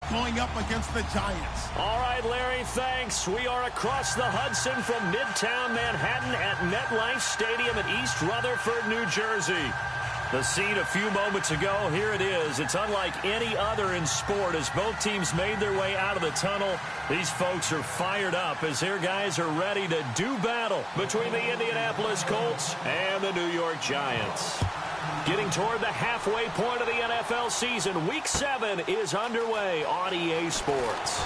going up against the Giants. All right, Larry, thanks. We are across the Hudson from Midtown Manhattan at MetLife Stadium in East Rutherford, New Jersey. The scene a few moments ago, here it is. It's unlike any other in sport as both teams made their way out of the tunnel. These folks are fired up as their guys are ready to do battle between the Indianapolis Colts and the New York Giants. Getting toward the halfway point of the NFL season, Week 7 is underway on EA Sports.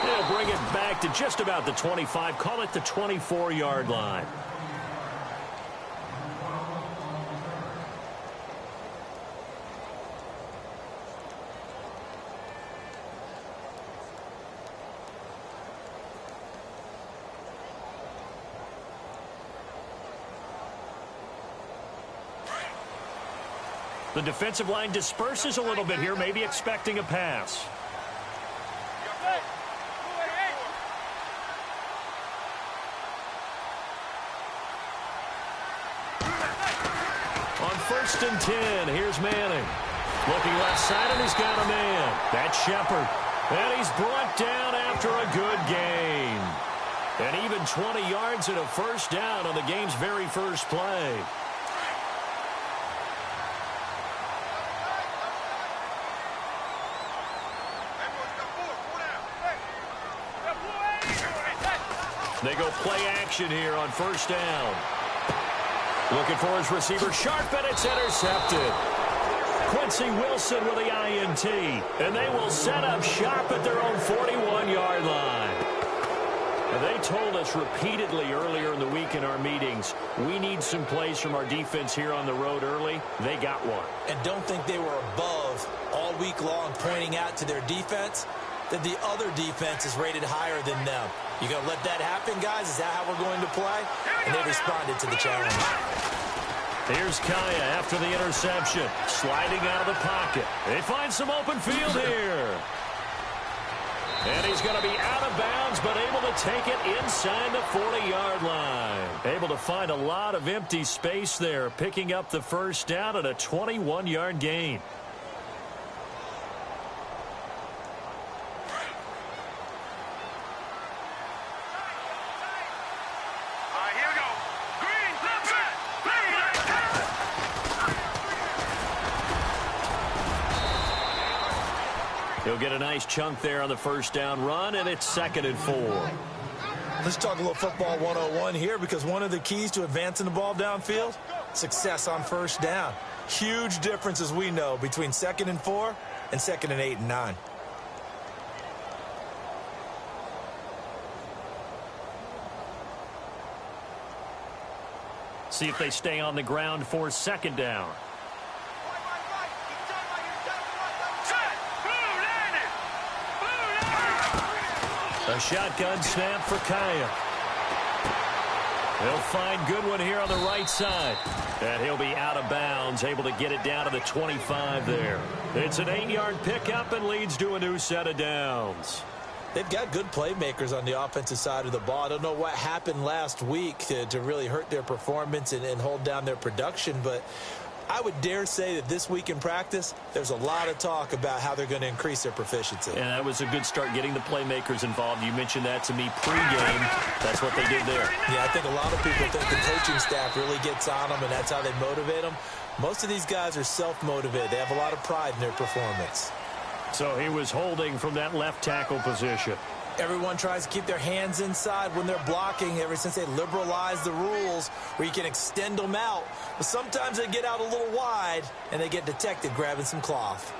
They'll bring it back to just about the 25, call it the 24-yard line. The defensive line disperses a little bit here, maybe expecting a pass. On 1st and 10, here's Manning. Looking left side, and he's got a man. That's Shepard. And he's brought down after a good gain. And even 20 yards and a first down on the game's very first play. They go play action here on 1st down. Looking for his receiver, Sharp, and it's intercepted. Quincy Wilson with the INT. And they will set up Sharp at their own 41-yard line. And they told us repeatedly earlier in the week in our meetings, we need some plays from our defense here on the road early. They got one. And don't think they were above all week long pointing out to their defense that the other defense is rated higher than them. You going to let that happen, guys? Is that how we're going to play? And they responded to the challenge. Here's Kaya after the interception. Sliding out of the pocket. They find some open field here. And he's going to be out of bounds, but able to take it inside the 40-yard line. Able to find a lot of empty space there, picking up the first down at a 21-yard gain. He'll get a nice chunk there on the first down run, and it's 2nd and 4. Let's talk a little football 101 here, because one of the keys to advancing the ball downfield, success on first down. Huge difference, as we know, between 2nd and 4 and 2nd and 8 and 9. See if they stay on the ground for 2nd down. A shotgun snap for Kaya. He'll find Goodwin here on the right side. And he'll be out of bounds, able to get it down to the 25 there. It's an 8-yard pickup and leads to a new set of downs. They've got good playmakers on the offensive side of the ball. I don't know what happened last week to really hurt their performance and hold down their production, but I would dare say that this week in practice, there's a lot of talk about how they're going to increase their proficiency. And that was a good start, getting the playmakers involved. You mentioned that to me pregame. That's what they did there. Yeah, I think a lot of people think the coaching staff really gets on them, and that's how they motivate them. Most of these guys are self-motivated. They have a lot of pride in their performance. So he was holding from that left tackle position. Everyone tries to keep their hands inside when they're blocking ever since they liberalized the rules where you can extend them out. But sometimes they get out a little wide and they get detected grabbing some cloth.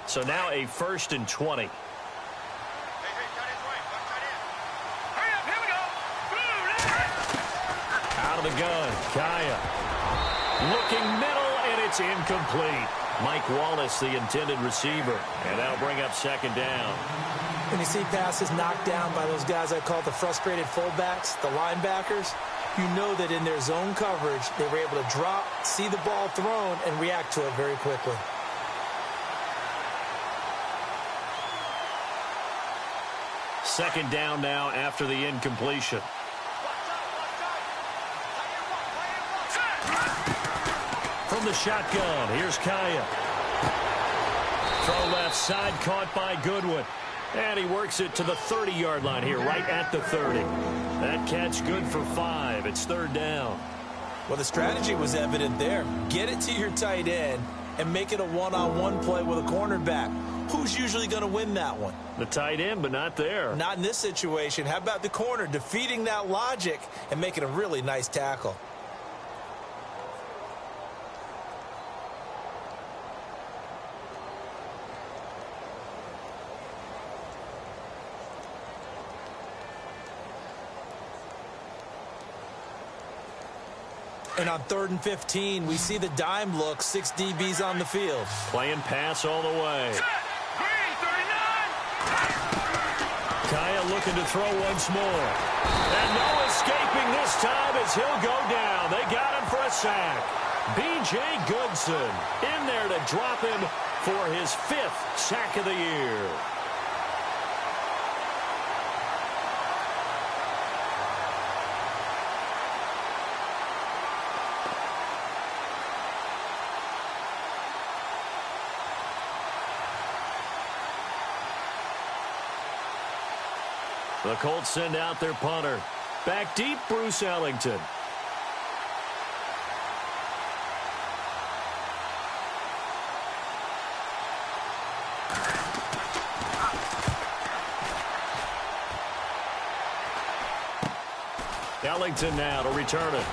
So now a 1st and 20. Out of the gun, Kaya. Looking middle, and it's incomplete. Mike Wallace, the intended receiver. And that'll bring up 2nd down. When you see passes knocked down by those guys I call the frustrated fullbacks, the linebackers, you know that in their zone coverage, they were able to drop, see the ball thrown, and react to it very quickly. second down now after the incompletion. From the shotgun, here's Kaya. Throw left side, caught by Goodwin. And he works it to the 30-yard line here, right at the 30. That catch good for 5. It's third down. Well, the strategy was evident there. Get it to your tight end and make it a one-on-one play with a cornerback. Who's usually going to win that one? The tight end, but not there. Not in this situation. How about the corner defeating that logic and making a really nice tackle? And on 3rd and 15, we see the dime look, 6 DBs on the field. Playing pass all the way. Kaya looking to throw once more. And no escaping this time as he'll go down. They got him for a sack. B.J. Goodson in there to drop him for his 5th sack of the year. The Colts send out their punter. Back deep, Bruce Ellington. Ellington now to return it.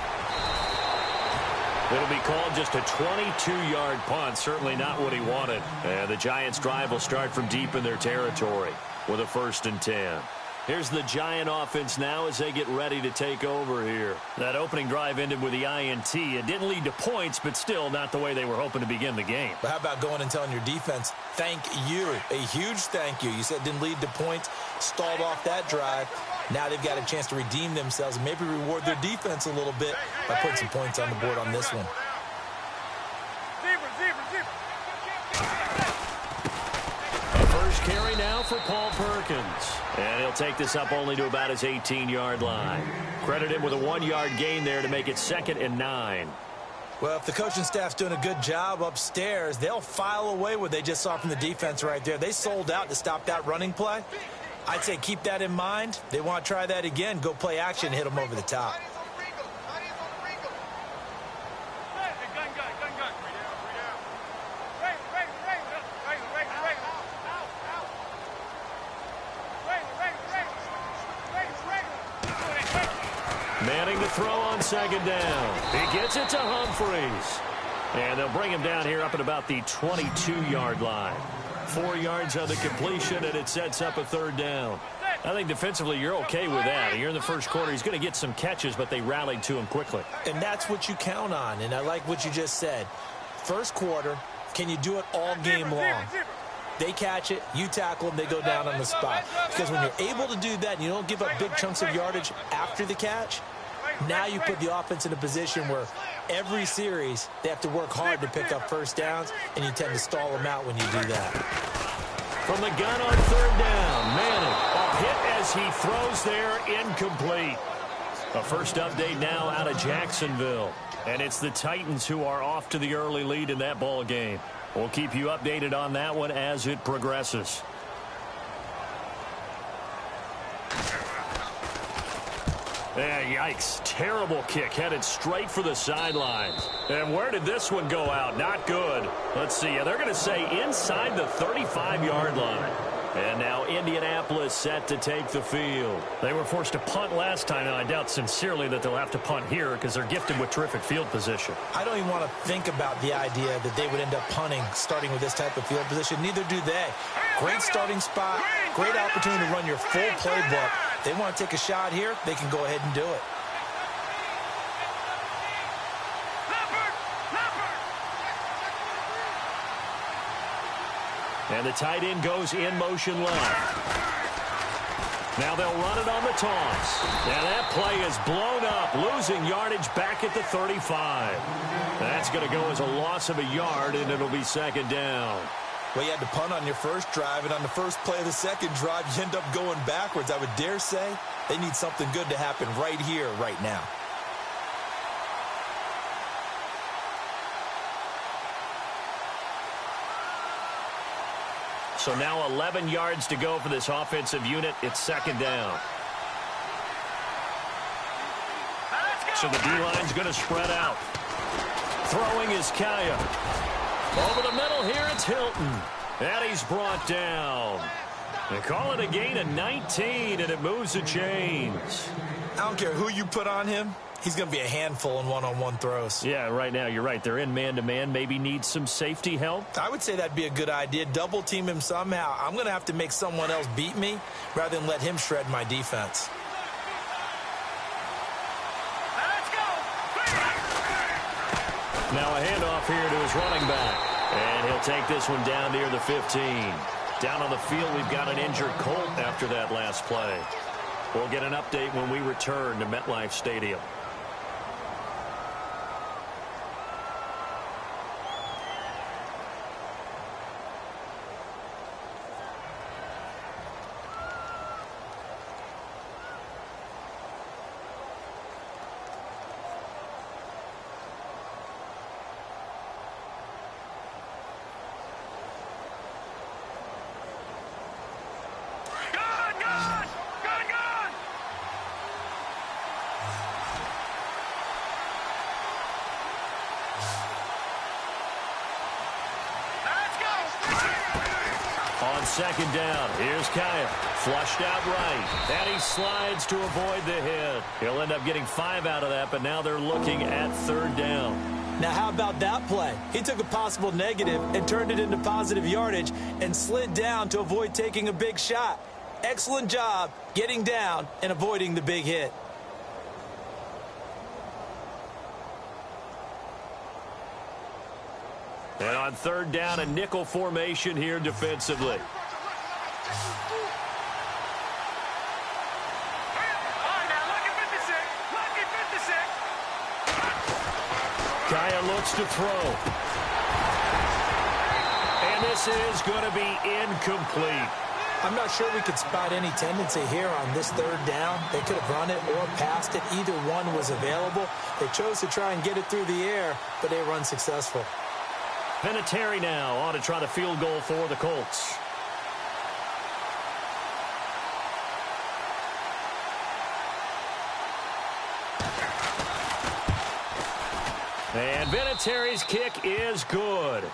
It'll be called just a 22-yard punt. Certainly not what he wanted. And the Giants' drive will start from deep in their territory with a 1st and 10. Here's the Giant offense now as they get ready to take over here. That opening drive ended with the INT. It didn't lead to points, but still not the way they were hoping to begin the game. But how about going and telling your defense, thank you, a huge thank you. You said it didn't lead to points, stalled off that drive. Now they've got a chance to redeem themselves and maybe reward their defense a little bit by putting some points on the board on this one. Carry now for Paul Perkins. And he'll take this up only to about his 18-yard line. Credit him with a 1-yard gain there to make it 2nd and 9. Well, if the coaching staff's doing a good job upstairs, they'll file away what they just saw from the defense right there. They sold out to stop that running play. I'd say keep that in mind. They want to try that again. Go play action, hit them over the top. Manning to throw on 2nd down. He gets it to Humphreys. And they'll bring him down here up at about the 22-yard line. 4 yards on the completion, and it sets up a 3rd down. I think defensively you're okay with that. Here in the first quarter, he's going to get some catches, but they rallied to him quickly. And that's what you count on, and I like what you just said. First quarter, can you do it all game long? They catch it, you tackle them, they go down on the spot. Because when you're able to do that and you don't give up big chunks of yardage after the catch, now you put the offense in a position where every series they have to work hard to pick up first downs, and you tend to stall them out when you do that. From the gun on 3rd down, Manning, a hit as he throws there, incomplete. A first update now out of Jacksonville. And it's the Titans who are off to the early lead in that ball game. We'll keep you updated on that one as it progresses. Yikes. Terrible kick headed straight for the sidelines. And where did this one go out? Not good. Let's see. They're going to say inside the 35-yard line. And now Indianapolis set to take the field. They were forced to punt last time, and I doubt sincerely that they'll have to punt here because they're gifted with terrific field position. I don't even want to think about the idea that they would end up punting starting with this type of field position. Neither do they. Great starting spot, great opportunity to run your full playbook. They want to take a shot here, they can go ahead and do it. And the tight end goes in motion left. Now they'll run it on the toss. And that play is blown up, losing yardage back at the 35. That's going to go as a loss of a yard, and it'll be 2nd down. Well, you had to punt on your first drive, and on the first play of the second drive, you end up going backwards. I would dare say they need something good to happen right here, right now. So now 11 yards to go for this offensive unit. It's second down. So the D-line's going to spread out. Throwing is Kaya. Over the middle here, it's Hilton. And he's brought down. They call it a gain of 19, and it moves the chains. I don't care who you put on him. He's going to be a handful in one-on-one throws. Yeah, right now, you're right. They're in man-to-man. Maybe need some safety help. I would say that'd be a good idea. Double team him somehow. I'm going to have to make someone else beat me rather than let him shred my defense. Now a handoff here to his running back. And he'll take this one down near the 15. Down on the field, we've got an injured Colt after that last play. We'll get an update when we return to MetLife Stadium. On second down, here's Kaya. Flushed out right. And he slides to avoid the hit. He'll end up getting 5 out of that, but now they're looking at third down. Now, how about that play? He took a possible negative and turned it into positive yardage and slid down to avoid taking a big shot. Excellent job getting down and avoiding the big hit. And on third down, a nickel formation here defensively. Kaya looks to throw. And this is going to be incomplete. I'm not sure we could spot any tendency here on this third down. They could have run it or passed it. Either one was available. They chose to try and get it through the air, but they were unsuccessful. Vinatieri now on to try the field goal for the Colts. And Vinatieri's kick is good.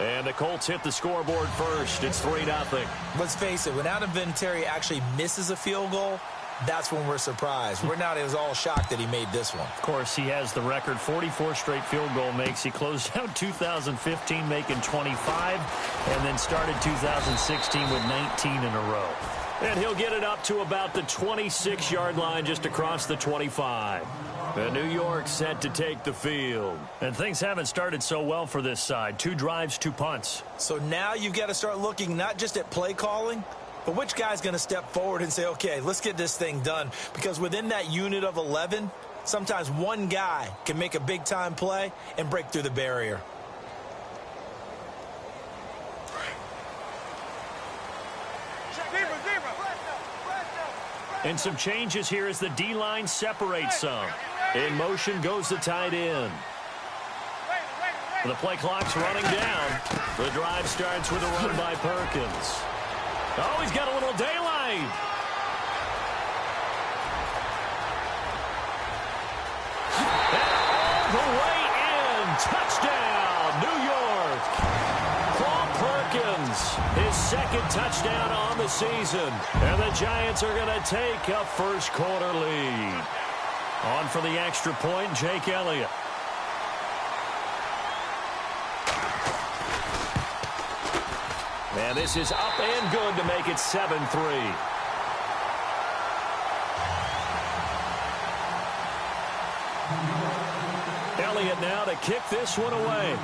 And the Colts hit the scoreboard first. It's 3-0. Let's face it, when Adam Vinatieri actually misses a field goal, that's when we're surprised. We're not as all shocked that he made this one. Of course, he has the record, 44 straight field goal makes. He closed out 2015 making 25, and then started 2016 with 19 in a row. And he'll get it up to about the 26-yard line just across the 25. And New York set to take the field. And things haven't started so well for this side. 2 drives, 2 punts. So now you've got to start looking not just at play calling, but which guy's going to step forward and say, okay, let's get this thing done. Because within that unit of 11, sometimes one guy can make a big-time play and break through the barrier. And some changes here as the D-line separates some. In motion goes the tight end. The play clock's running down. The drive starts with a run by Perkins. Oh, he's got a little daylight. And all the way in. Touchdown, New York. Paul Perkins, his second touchdown on the season. And the Giants are going to take a first-quarter lead. On for the extra point, Jake Elliott. And this is up and good to make it 7-3. Elliott now to kick this one away.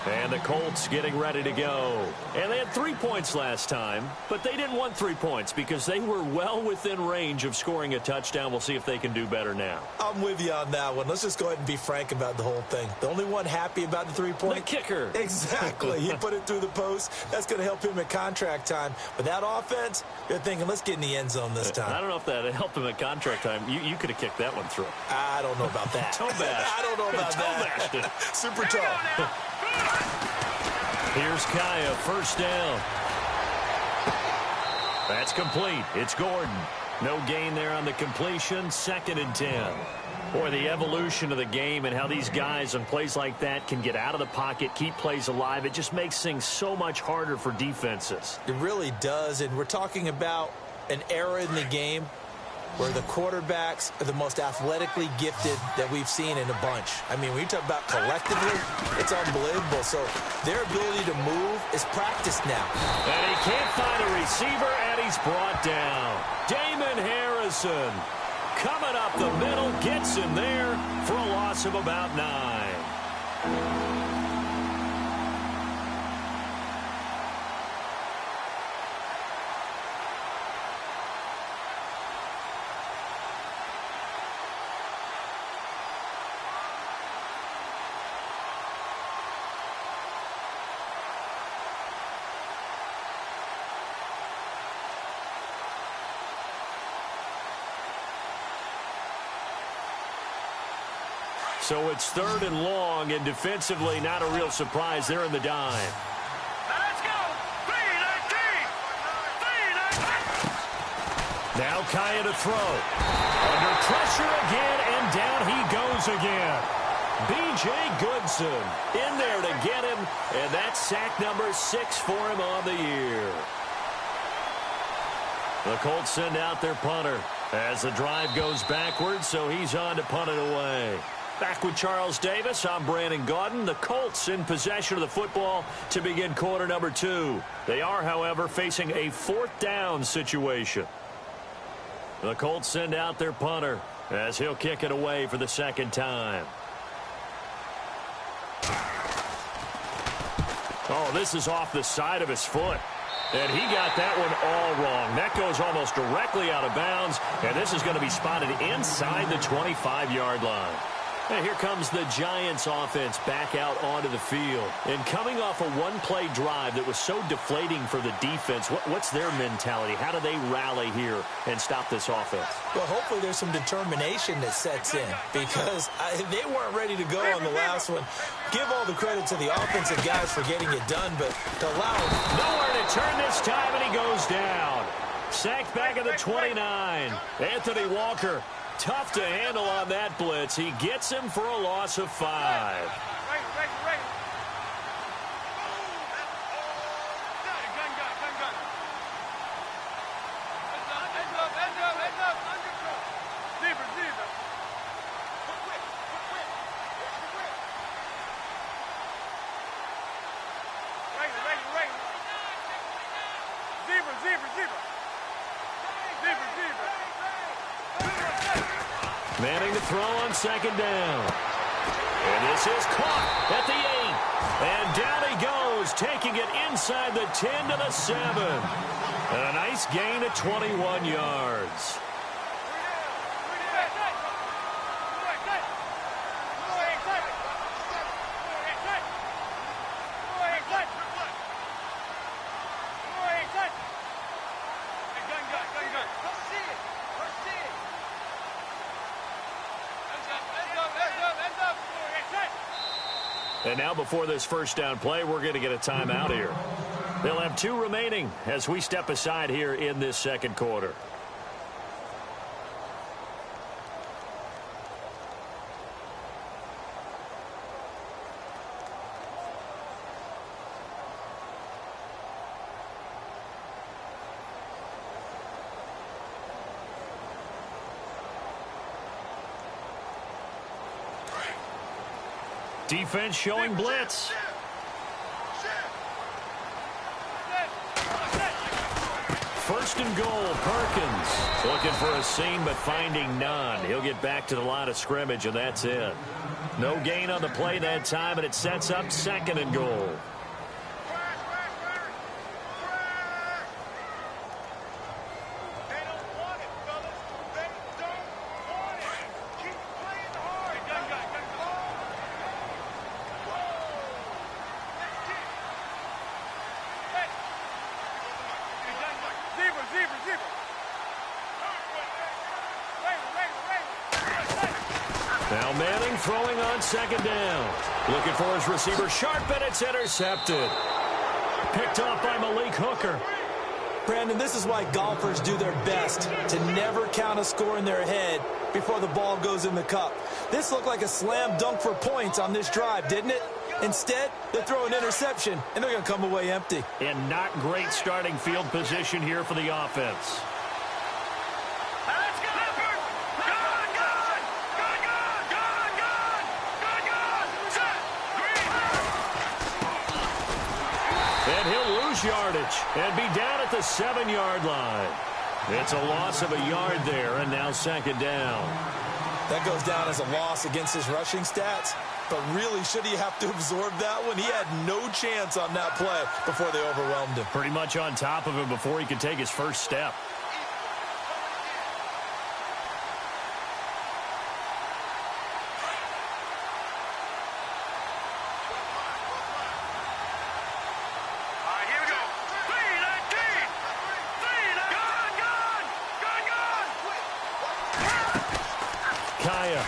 And the Colts getting ready to go. And they had 3 points last time, but they didn't want 3 points because they were well within range of scoring a touchdown. We'll see if they can do better now. I'm with you on that one. Let's just go ahead and be frank about the whole thing. The only one happy about the 3-point? The kicker. Exactly. He put it through the post. That's going to help him at contract time. But that offense, they're thinking, let's get in the end zone this time. I don't know if that helped him at contract time. You could have kicked that one through. I don't know about that. Toe bash. I don't know about that. Super toe. Here's Kaya, first down. That's complete. It's Gordon. No gain there on the completion. 2nd and 10. Boy, the evolution of the game and how these guys on plays like that can get out of the pocket, keep plays alive, it just makes things so much harder for defenses. It really does, and we're talking about an era in the game where the quarterbacks are the most athletically gifted that we've seen in a bunch. I mean, when you talk about collectively, it's unbelievable. So their ability to move is practiced now. And he can't find a receiver, and he's brought down. Damon Harrison coming up the middle, gets him there for a loss of about 9. So it's 3rd and long, and defensively not a real surprise. They're in the dime. Let's go. 3-19. Now Kaya to throw. Under pressure again, and down he goes again. B.J. Goodson in there to get him, and that's sack number 6 for him on the year. The Colts send out their punter as the drive goes backwards, so he's on to punt it away. Back with Charles Davis, I'm Brandon Gaudin. The Colts in possession of the football to begin quarter number 2. They are, however, facing a 4th down situation. The Colts send out their punter as he'll kick it away for the 2nd time. Oh, this is off the side of his foot. And he got that one all wrong. That goes almost directly out of bounds, and this is going to be spotted inside the 25-yard line. And here comes the Giants offense back out onto the field. And coming off a one-play drive that was so deflating for the defense, what's their mentality? How do they rally here and stop this offense? Well, hopefully there's some determination that sets in because they weren't ready to go on the last one. Give all the credit to the offensive guys for getting it done, but to allow him nowhere to turn this time, and he goes down. Sacked back at the 29. Anthony Walker. Tough to handle on that blitz. He gets him for a loss of 5. Manning to throw on 2nd down. And this is caught at the 8. And down he goes, taking it inside the 10 to the 7. And a nice gain of 21 yards. And now before this 1st down play, we're going to get a timeout here. They'll have 2 remaining as we step aside here in this 2nd quarter. Defense showing blitz. First and goal, Perkins. Looking for a seam, but finding none. He'll get back to the line of scrimmage, and that's it. No gain on the play that time, and it sets up 2nd and goal. Now Manning throwing on second down. Looking for his receiver sharp, and it's intercepted. Picked off by Malik Hooker. Brandon, this is why golfers do their best to never count a score in their head before the ball goes in the cup. This looked like a slam dunk for points on this drive, didn't it? Instead, they throw an interception, and they're going to come away empty. And not great starting field position here for the offense. And he'll lose yardage and be down at the 7-yard line. It's a loss of a yard there, and now second down. That goes down as a loss against his rushing stats. But really, should he have to absorb that one? He had no chance on that play before they overwhelmed him. Pretty much on top of him before he could take his first step.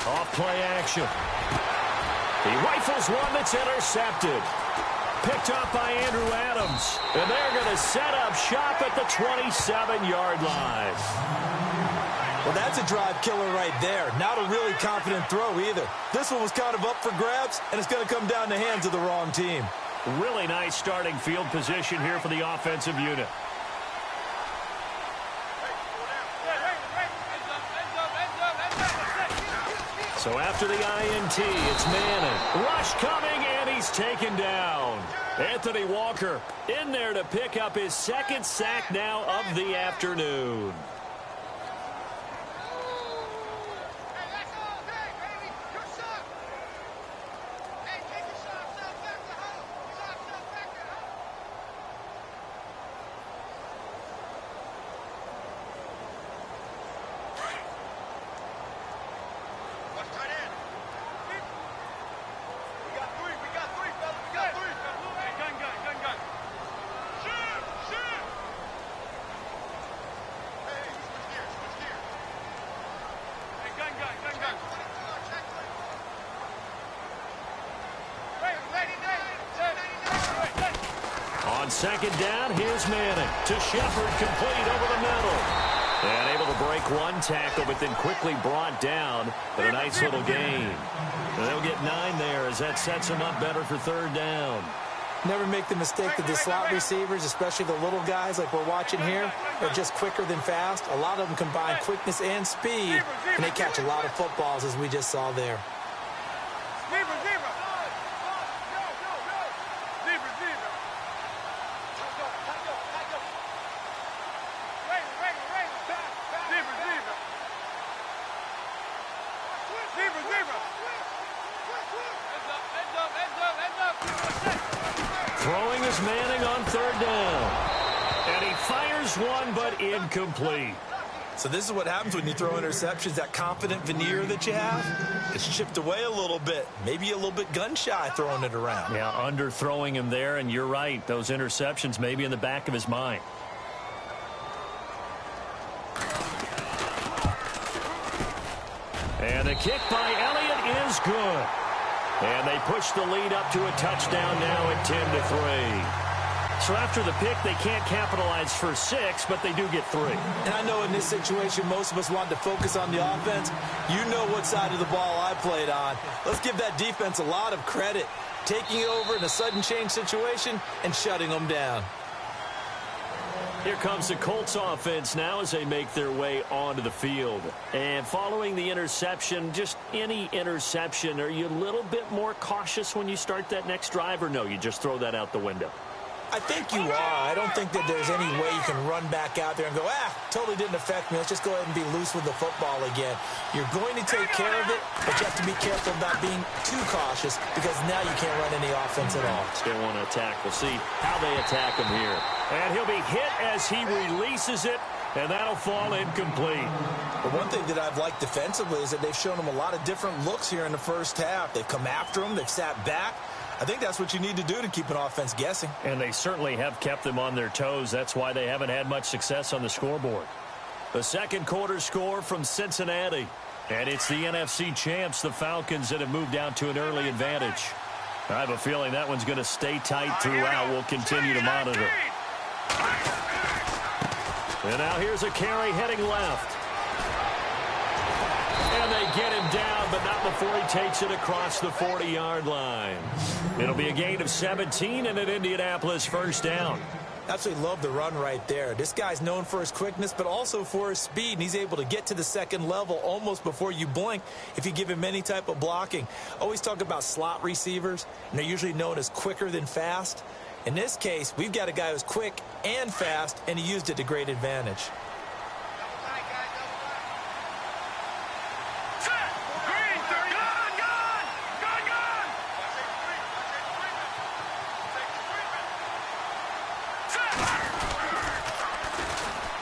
Off play action. He rifles one that's intercepted. Picked off by Andrew Adams. And they're going to set up shop at the 27-yard line. Well, that's a drive killer right there. Not a really confident throw either. This one was kind of up for grabs, and it's going to come down the hands of the wrong team. Really nice starting field position here for the offensive unit. So after the INT, it's Manning. Rush coming, and he's taken down. Anthony Walker in there to pick up his second sack now of the afternoon. On second down, here's Manning to Shepard, complete over the middle. And able to break one tackle, but then quickly brought down. But a nice little gain. And they'll get 9 there as that sets them up better for third down. Never make the mistake that the slot receivers, especially the little guys like we're watching here, are just quicker than fast. A lot of them combine quickness and speed, and they catch a lot of footballs, as we just saw there. Throwing is Manning on third down. And he fires one, but incomplete. So this is what happens when you throw interceptions. That confident veneer that you have, it's chipped away a little bit. Maybe a little bit gun-shy throwing it around. Yeah, underthrowing him there, and you're right. Those interceptions may be in the back of his mind. And the kick by Elliott is good. And they push the lead up to a touchdown now at 10-3. So after the pick, they can't capitalize for 6, but they do get 3. And I know in this situation, most of us want to focus on the offense. You know what side of the ball I played on. Let's give that defense a lot of credit. Taking over in a sudden change situation and shutting them down. Here comes the Colts offense now as they make their way onto the field. And following the interception, just any interception, are you a little bit more cautious when you start that next drive, or no, you just throw that out the window? I think you are. I don't think that there's any way you can run back out there and go, totally didn't affect me. Let's just go ahead and be loose with the football again. You're going to take care of it, but you have to be careful about being too cautious because now you can't run any offense at all. Still want to attack. We'll see how they attack him here. And he'll be hit as he releases it, and that'll fall incomplete. But one thing that I've liked defensively is that they've shown him a lot of different looks here in the first half. They've come after him. They've sat back. I think that's what you need to do to keep an offense guessing. And they certainly have kept them on their toes. That's why they haven't had much success on the scoreboard. The second quarter score from Cincinnati. And it's the NFC champs, the Falcons, that have moved out to an early advantage. I have a feeling that one's going to stay tight throughout. We'll continue to monitor. And now here's a carry heading left. And they get him down, but not before he takes it across the 40-yard line. It'll be a gain of 17 and an Indianapolis first down. Absolutely love the run right there. This guy's known for his quickness, but also for his speed, and he's able to get to the second level almost before you blink if you give him any type of blocking. Always talk about slot receivers, and they're usually known as quicker than fast. In this case, we've got a guy who's quick and fast, and he used it to great advantage.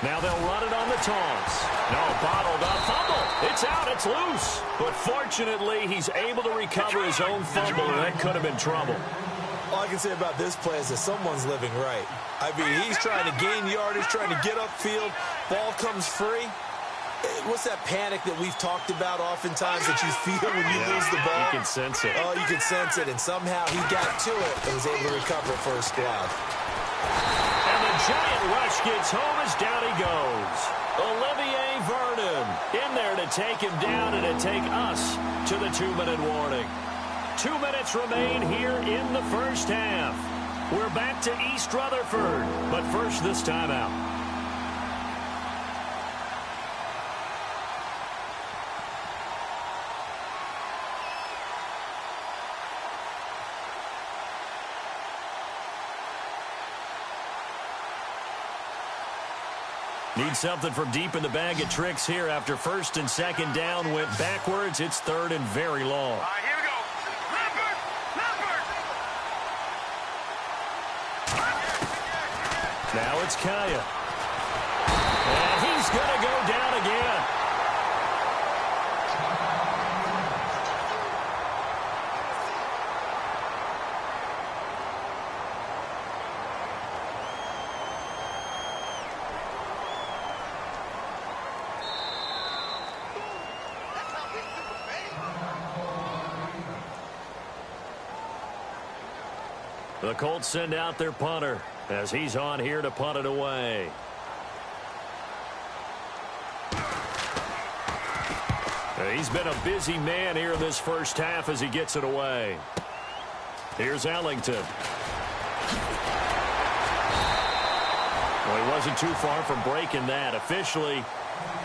Now they'll run it on the toss. No, bottled up. Fumble. It's out. It's loose. But fortunately, he's able to recover his own fumble, and that could have been trouble. All I can say about this play is that someone's living right. I mean, he's trying to gain yardage, trying to get upfield. Ball comes free. What's that panic that we've talked about oftentimes that you feel when you lose the ball? You can sense it. Oh, you can sense it, and somehow he got to it and was able to recover it for his squad. And the giant rush gets home as down he goes. Olivier Vernon in there to take him down and to take us to the 2-minute warning. 2 minutes remain here in the first half. We're back to East Rutherford, but first this timeout. Need something from deep in the bag of tricks here after first and second down went backwards. It's third and very long. All right, here we go. Now it's Kaya. And he's going to go down again. The Colts send out their punter as he's on here to punt it away. He's been a busy man here in this first half as he gets it away. Here's Ellington. Well, he wasn't too far from breaking that. Officially,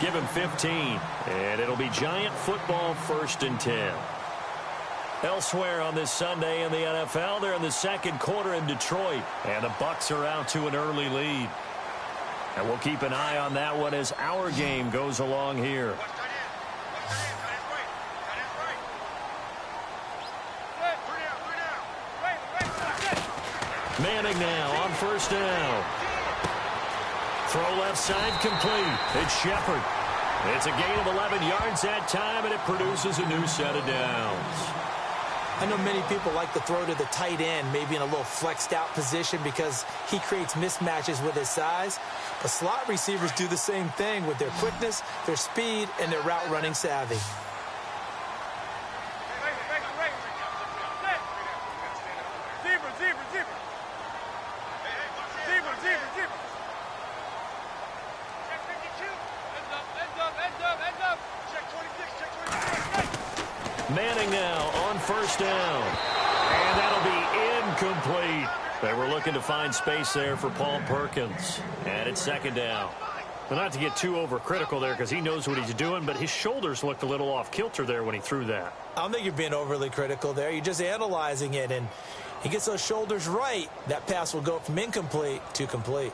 give him 15. And it'll be Giant football first and 10. Elsewhere on this Sunday in the NFL, they're in the second quarter in Detroit, and the Bucs are out to an early lead. And we'll keep an eye on that one as our game goes along here. Manning now on first down. Throw left side complete. It's Shepard. It's a gain of 11 yards that time, and it produces a new set of downs. I know many people like to throw to the tight end, maybe in a little flexed out position because he creates mismatches with his size. But slot receivers do the same thing with their quickness, their speed, and their route running savvy. Manning now on first down. And that'll be incomplete. They were looking to find space there for Paul Perkins. And it's second down. Well, not to get too overcritical there because he knows what he's doing, but his shoulders looked a little off kilter there when he threw that. I don't think you're being overly critical there. You're just analyzing it, and he gets those shoulders right. That pass will go from incomplete to complete.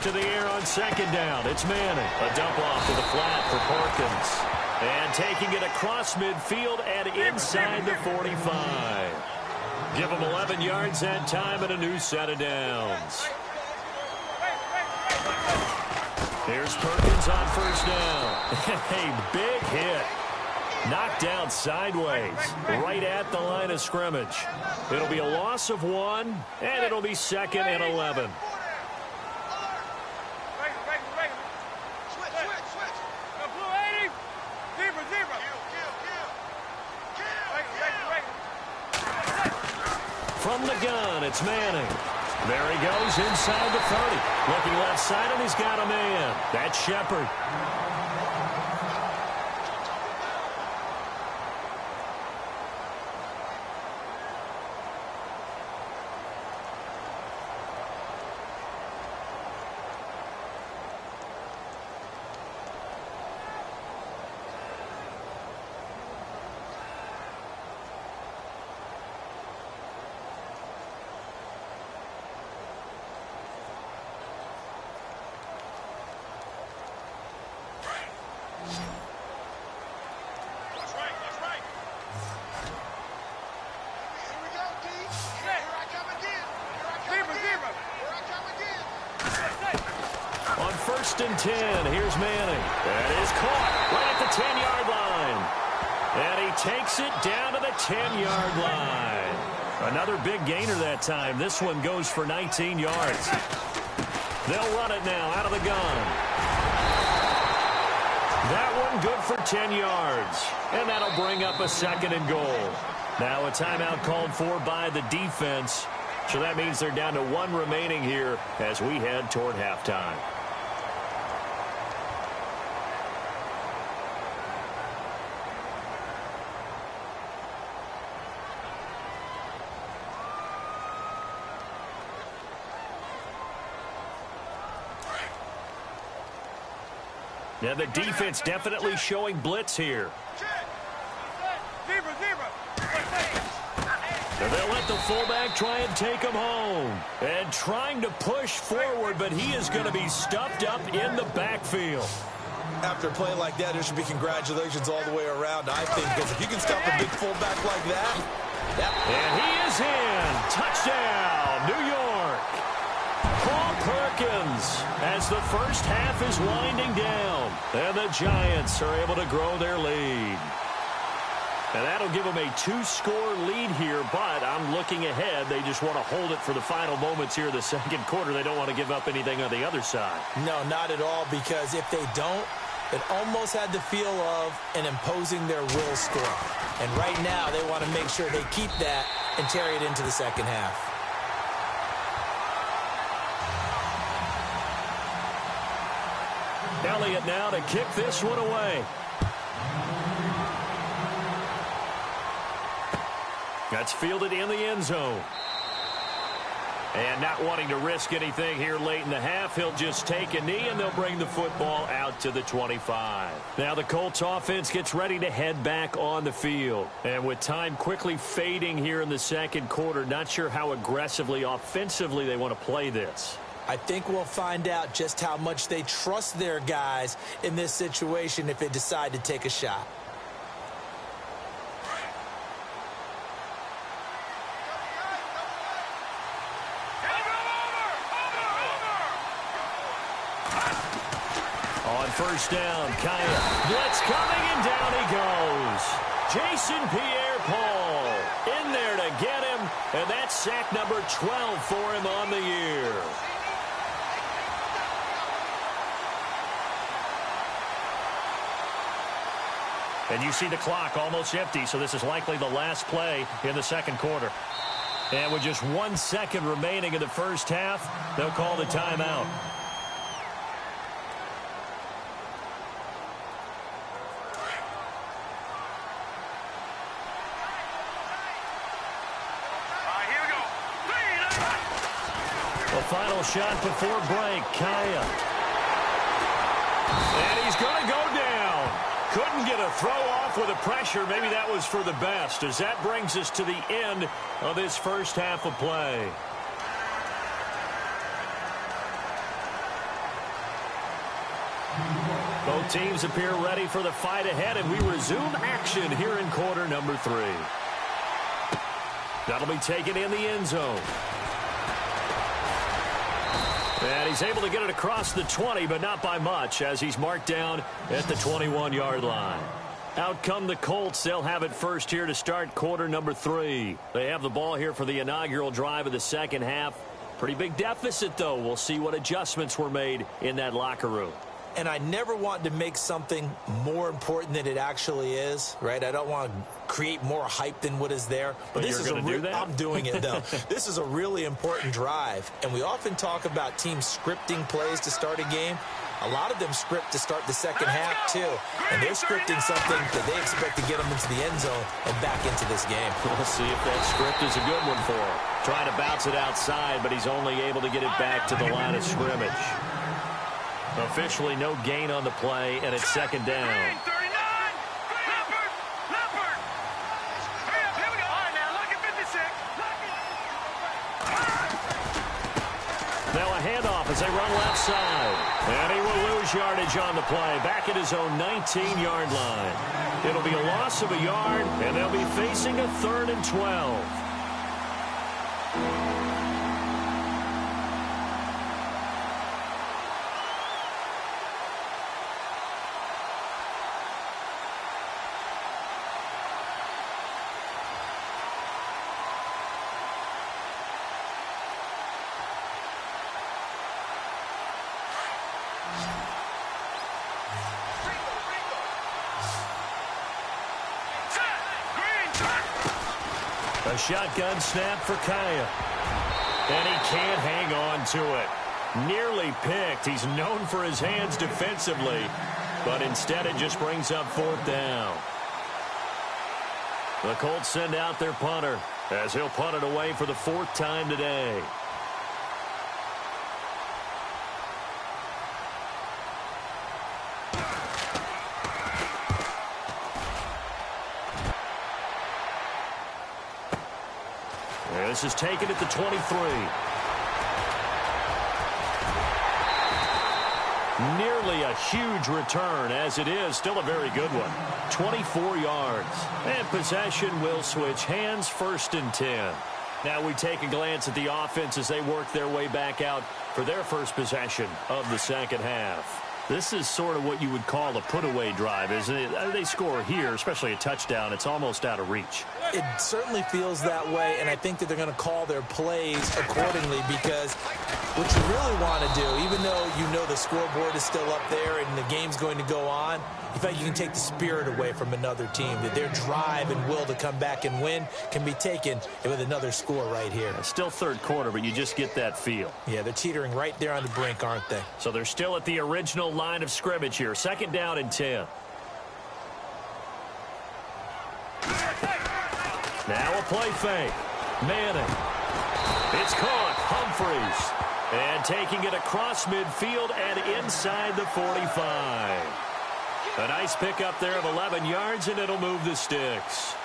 To the air on second down. It's Manning. A dump off to the flat for Perkins. And taking it across midfield and inside the 45. Give him 11 yards that time and a new set of downs. Here's Perkins on first down. A big hit. Knocked out sideways, right at the line of scrimmage. It'll be a loss of 1, and it'll be 2nd and 11. From the gun, it's Manning. There he goes inside the 30. Looking left side, and he's got a man. That's Shepard. First and 10. Here's Manning. That is caught right at the 10-yard line. And he takes it down to the 10-yard line. Another big gainer that time. This one goes for 19 yards. They'll run it now out of the gun. That one good for 10 yards. And that'll bring up a 2nd and goal. Now a timeout called for by the defense. So that means they're down to 1 remaining here as we head toward halftime. Yeah, the defense definitely showing blitz here. So they'll let the fullback try and take him home. And trying to push forward, but he is going to be stuffed up in the backfield. After a play like that, there should be congratulations all the way around, I think, because if you can stop a big fullback like that. And he is in. Touchdown, New York. Paul Perkins as the first half is winding down. And the Giants are able to grow their lead. And that'll give them a 2-score lead here, but I'm looking ahead. They just want to hold it for the final moments here in the second quarter. They don't want to give up anything on the other side. No, not at all, because if they don't, it almost had the feel of an imposing their will score. And right now, they want to make sure they keep that and carry it into the second half. Elliott now to kick this one away. That's fielded in the end zone. And not wanting to risk anything here late in the half, he'll just take a knee, and they'll bring the football out to the 25. Now the Colts offense gets ready to head back on the field. And with time quickly fading here in the second quarter, not sure how aggressively, offensively they want to play this. I think we'll find out just how much they trust their guys in this situation if they decide to take a shot. On first down, Kaya. Blitz coming, and down he goes. Jason Pierre-Paul in there to get him, and that's sack number 12 for him on the year. And you see the clock almost empty, so this is likely the last play in the second quarter. And with just 1 second remaining in the first half, they'll call the timeout. The final shot before break, Kaya. And he's going to go down. Couldn't get a throw off with the pressure. Maybe that was for the best, as that brings us to the end of this first half of play. Both teams appear ready for the fight ahead, and we resume action here in quarter number 3. That'll be taken in the end zone. And he's able to get it across the 20, but not by much, as he's marked down at the 21-yard line. Out come the Colts. They'll have it first here to start quarter number 3. They have the ball here for the inaugural drive of the second half. Pretty big deficit, though. We'll see what adjustments were made in that locker room. And I never want to make something more important than it actually is, right? I don't want to create more hype than what is there. But this is going to do that? I'm doing it, though. This is a really important drive. And we often talk about teams scripting plays to start a game. A lot of them script to start the second half, too. And they're scripting something that they expect to get them into the end zone and back into this game. We'll see if that script is a good one for him. Trying to bounce it outside, but he's only able to get it back to the line of scrimmage. Officially no gain on the play, and it's second down. Now a handoff as they run left side. And he will lose yardage on the play. Back at his own 19-yard line. It'll be a loss of a yard, and they'll be facing a 3rd and 12. A shotgun snap for Kaya. And he can't hang on to it. Nearly picked. He's known for his hands defensively. But instead it just brings up 4th down. The Colts send out their punter as he'll punt it away for the 4th time today. This is taken at the 23. Nearly a huge return, as it is still a very good one. 24 yards. And possession will switch hands, 1st and 10. Now we take a glance at the offense as they work their way back out for their first possession of the second half. This is sort of what you would call a put-away drive, isn't it? They score here, especially a touchdown. It's almost out of reach. It certainly feels that way, and I think that they're going to call their plays accordingly because what you really want to do, even though you know the scoreboard is still up there and the game's going to go on, in fact, you can take the spirit away from another team, that their drive and will to come back and win can be taken with another score right here. It's still 3rd quarter, but you just get that feel. Yeah, they're teetering right there on the brink, aren't they? So they're still at the original line of scrimmage here. 2nd down and 10. Now a play fake. Manning. It's caught. Humphreys. And taking it across midfield and inside the 45. A nice pickup there of 11 yards, and it'll move the sticks.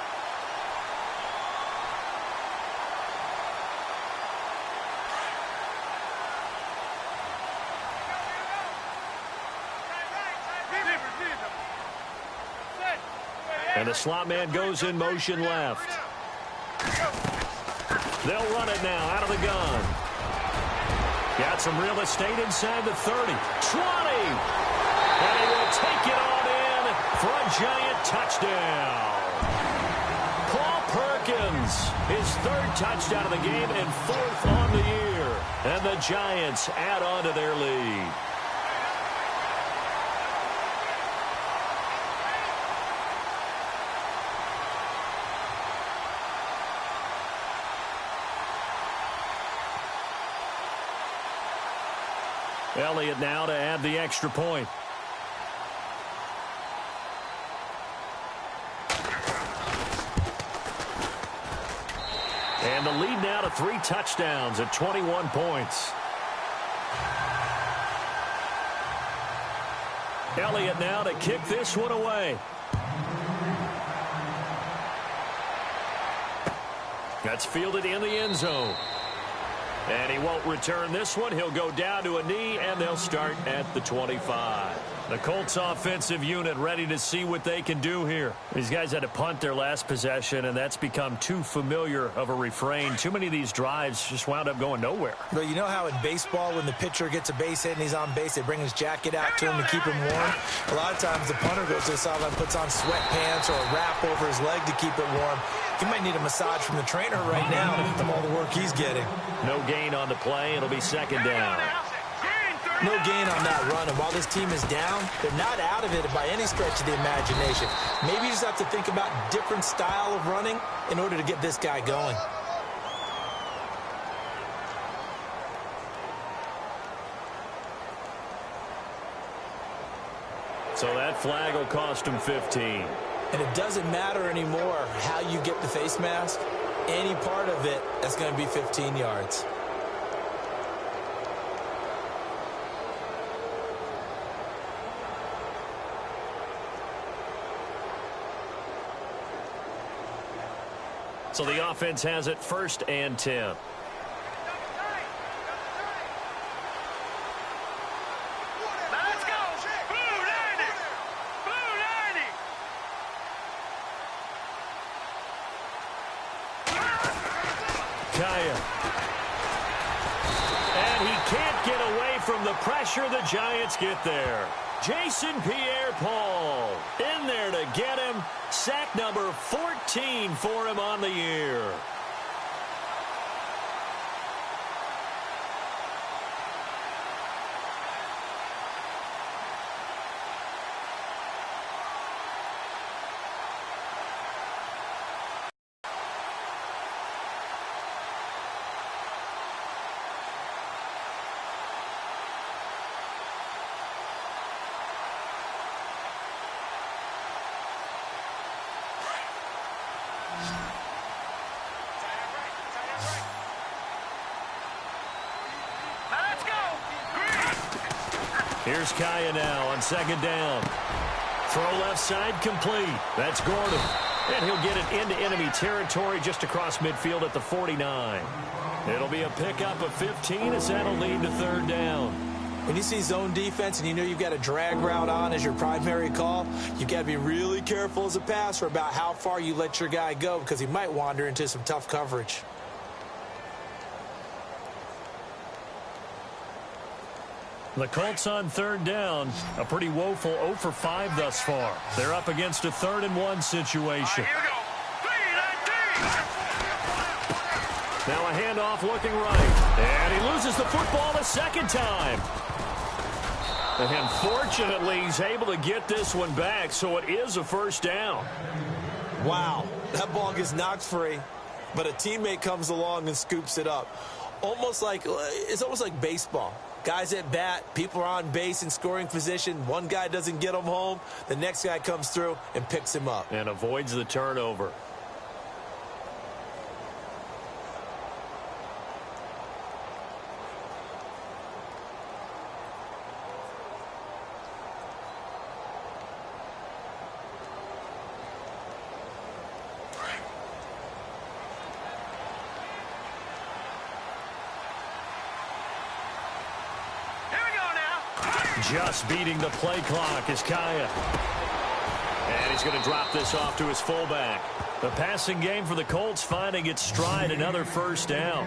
And the slot man goes in motion left. They'll run it now out of the gun. Got some real estate inside the 30. 20. And he will take it on in for a giant touchdown. Paul Perkins, his 3rd touchdown of the game and 4th on the year. And the Giants add on to their lead. Elliott now to add the extra point. And the lead now to 3 touchdowns at 21 points. Elliott now to kick this one away. That's fielded in the end zone. And he won't return this one. He'll go down to a knee, and they'll start at the 25. The Colts offensive unit ready to see what they can do here. These guys had to punt their last possession, and that's become too familiar of a refrain. Too many of these drives just wound up going nowhere. But you know how in baseball, when the pitcher gets a base hit and he's on base, they bring his jacket out to him to keep him warm? A lot of times the punter goes to the sideline, puts on sweatpants or a wrap over his leg to keep it warm. He might need a massage from the trainer right now from all the work he's getting. No gain on the play. It'll be second down. No gain on that run, and while this team is down, they're not out of it by any stretch of the imagination. Maybe you just have to think about different style of running in order to get this guy going. So that flag will cost him 15. And it doesn't matter anymore how you get the face mask. Any part of it, that's going to be 15 yards. So the offense has it 1st and 10. Let's go. Blue 90. Blue 90. Kaya. And he can't get away from the pressure. The Giants get there. Jason Pierre-Paul in there to get him. Sack number 14 for him on the year. Let's go. Here's Kaya now on 2nd down. Throw left side complete. That's Gordon. And he'll get it into enemy territory just across midfield at the 49. It'll be a pickup of 15 as that'll lead to 3rd down. When you see zone defense and you know you've got a drag route on as your primary call, you've got to be really careful as a passer about how far you let your guy go because he might wander into some tough coverage. The Colts on 3rd down, a pretty woeful 0 for 5 thus far. They're up against a 3rd and 1 situation. Here we go. 3-19. Now a handoff looking right. And he loses the football a 2nd time. And fortunately, he's able to get this one back, so it is a 1st down. Wow, that ball gets knocked free, but a teammate comes along and scoops it up. It's almost like baseball. Guys at bat, people are on base in scoring position. One guy doesn't get him home. The next guy comes through and picks him up. And avoids the turnover. Just beating the play clock is Kaya. And he's going to drop this off to his fullback. The passing game for the Colts finding its stride, another 1st down.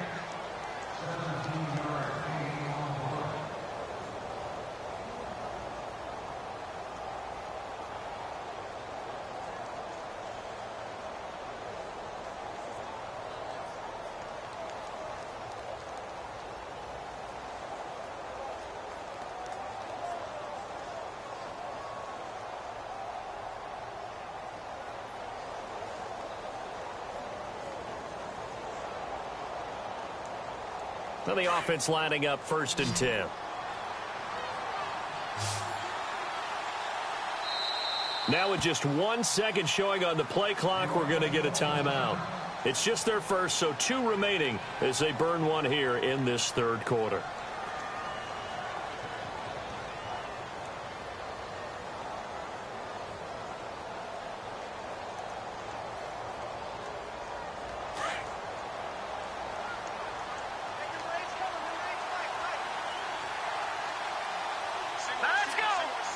Now the offense lining up 1st and 10. Now with just 1 second showing on the play clock, we're going to get a timeout. It's just their first, so 2 remaining as they burn one here in this 3rd quarter. Let's go.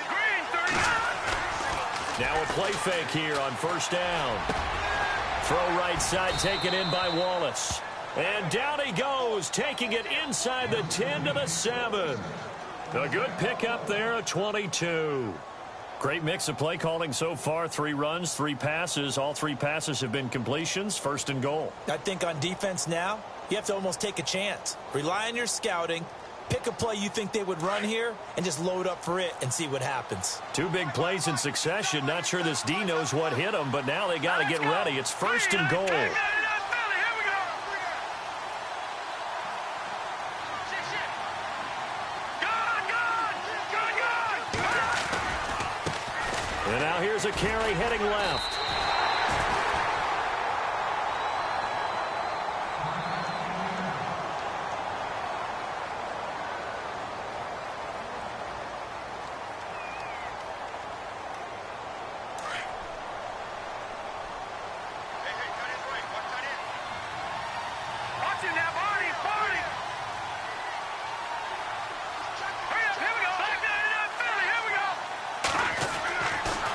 Green. Now a play fake here on first down. Throw right side taken in by Wallace. And down he goes, taking it inside the 10 to the 7. A good pickup there, a 22. Great mix of play calling so far. 3 runs, 3 passes. All 3 passes have been completions. First and goal. I think on defense now, you have to almost take a chance. Rely on your scouting. Pick a play you think they would run here and just load up for it and see what happens. 2 big plays in succession. Not sure this D knows what hit them, but now they got to get ready. It's first and goal. And now here's a carry heading left.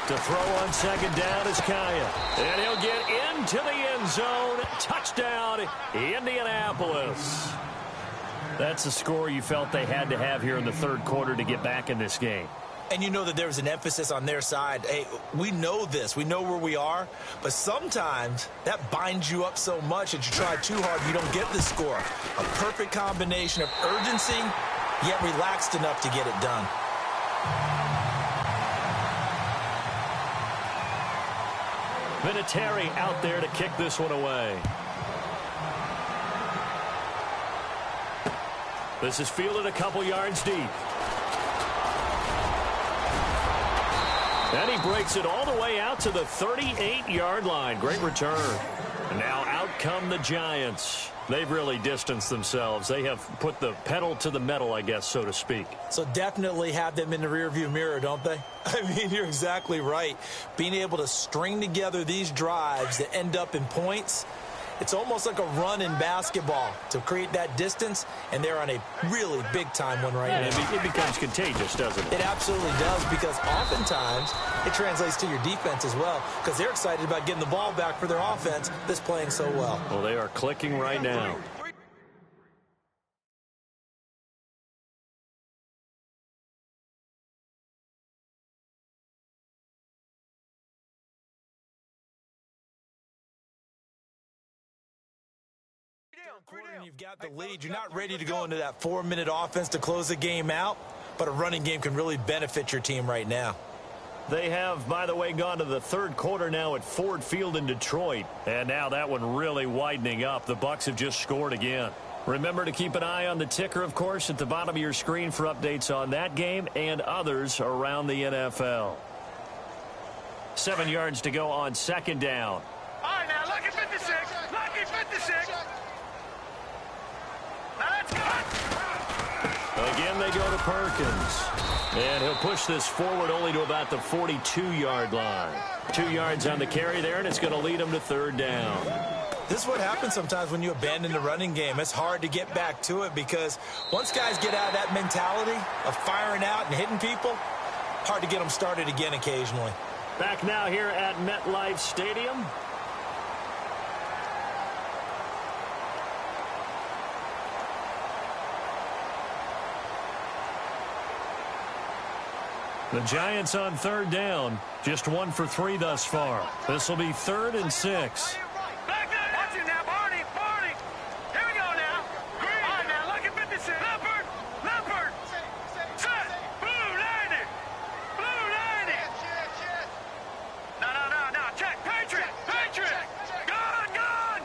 To throw on second down is Kaya. And he'll get into the end zone. Touchdown, Indianapolis. That's the score you felt they had to have here in the third quarter to get back in this game. And you know that there's an emphasis on their side. Hey, we know this. We know where we are. But sometimes that binds you up so much that you try too hard, you don't get the score. A perfect combination of urgency, yet relaxed enough to get it done. Vinatieri out there to kick this one away. This is fielded a couple yards deep. And he breaks it all the way out to the 38-yard line. Great return. And now out come the Giants. They've really distanced themselves. They have put the pedal to the metal, I guess, so to speak. So definitely have them in the rearview mirror, don't they? I mean, you're exactly right. Being able to string together these drives that end up in points, it's almost like a run in basketball to create that distance, and they're on a really big-time one right now. It becomes contagious, doesn't it? It absolutely does, because oftentimes it translates to your defense as well, because they're excited about getting the ball back for their offense that's playing so well. Well, they are clicking right now. Quarter and you've got the lead. You're not ready to go into that 4-minute offense to close the game out, but a running game can really benefit your team right now. They have, by the way, gone to the third quarter now at Ford Field in Detroit. And now that one really widening up. The Bucs have just scored again. Remember to keep an eye on the ticker, of course, at the bottom of your screen for updates on that game and others around the NFL. 7 yards to go on second down. All right, now, lucky 56. Lucky 56. Again, they go to Perkins. And he'll push this forward only to about the 42-yard line. 2 yards on the carry there, and it's going to lead him to third down. This is what happens sometimes when you abandon the running game. It's hard to get back to it because once guys get out of that mentality of firing out and hitting people, hard to get them started again occasionally. Back now here at MetLife Stadium. The Giants on third down. Just 1 for 3 thus far. This will be 3rd and 6. Watch it now, Barney. Here we go now. All right, now, lucky 56. Leopard. Set. Blue 90. Blue 90. No. Check. Patriot. Gun.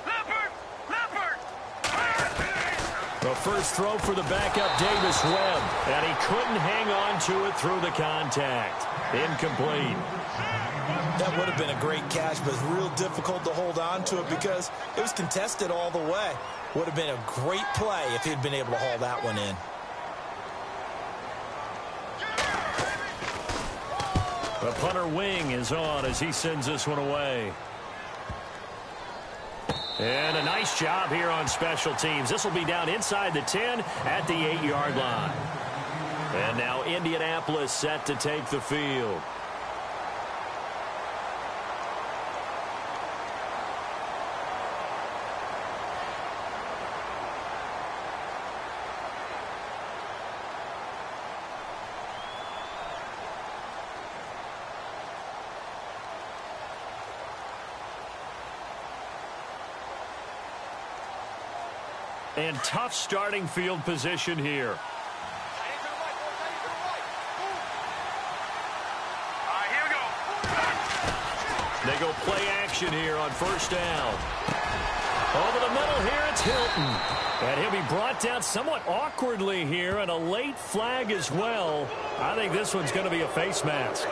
Leopard. The first throw for the backup, Davis Webb. And he couldn't hang on to it through the contact. Incomplete. That would have been a great catch, but it's real difficult to hold on to it because it was contested all the way. Would have been a great play if he'd been able to haul that one in. The punter wing is on as he sends this one away. And a nice job here on special teams. This will be down inside the 10 at the 8-yard line. And now Indianapolis set to take the field. And tough starting field position here. They go play action here on first down. Over the middle here, it's Hilton. And he'll be brought down somewhat awkwardly here, and a late flag as well. I think this one's going to be a face mask.